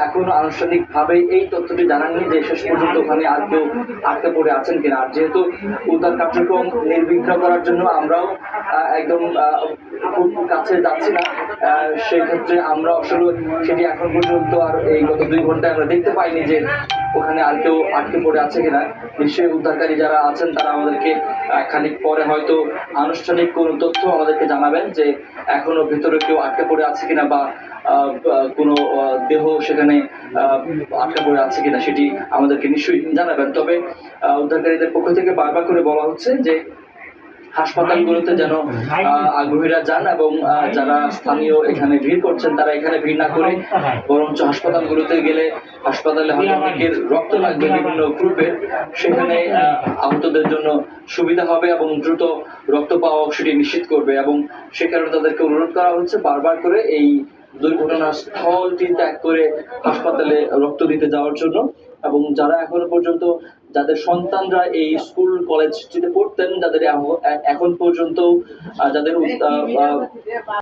এখনো আনুষ্ঠানিকভাবে এই তথ্যটি জানাননি যে শেষ পর্যন্ত ওখানে আর কেউ আটকে পড়ে আছেন কিনা। আর যেহেতু উদ্ধার কার্যক্রম নির্বিঘ্ন করার জন্য আমরাও একদম খুব কাছে যাচ্ছি না, সেই ক্ষেত্রে আমরা আসলে সেটি এখন পর্যন্ত আর এই গত 2 ঘন্টায় আমরা দেখতে পাইনি যে ওখানে আর কেউ আটকে পড়ে আছে কিনা। নিশ্চয়ই উদ্ধারকারী যারা আছেন তারা আমাদেরকে খানিক পরে হয়তো আনুষ্ঠানিক কোনো তথ্য আমাদেরকে জানাবেন যে এখনো ভেতরে কেউ আটকে পড়ে আছে কিনা বা কোনো দেহ সেখানে আটকা পড়ে আছে কিনা সেটি আমাদেরকে নিশ্চয়ই জানাবেন। তবে উদ্ধারকারীদের পক্ষ থেকে বারবার করে বলা হচ্ছে যে হাসপাতালগুলোতে যেন আগ্রহীরা যান এবং যারা স্থানীয় এখানে ভিড় করছেন তারা এখানে ভিড় না করে বরঞ্চ হাসপাতালগুলোতে গেলে হাসপাতালে হয়তো অনেকের রক্ত লাগবে বিভিন্ন গ্রুপের, সেখানে আহতদের জন্য সুবিধা হবে এবং দ্রুত রক্ত পাওয়া সেটি নিশ্চিত করবে। এবং সে কারণে তাদেরকে অনুরোধ করা হচ্ছে বারবার করে এই দুর্ঘটনার স্থলটি ত্যাগ করে হাসপাতালে রক্ত দিতে যাওয়ার জন্য। এবং যারা এখনো পর্যন্ত যাদের সন্তানরা এই স্কুল কলেজটিতে পড়তেন, যাদের এখন পর্যন্ত যাদের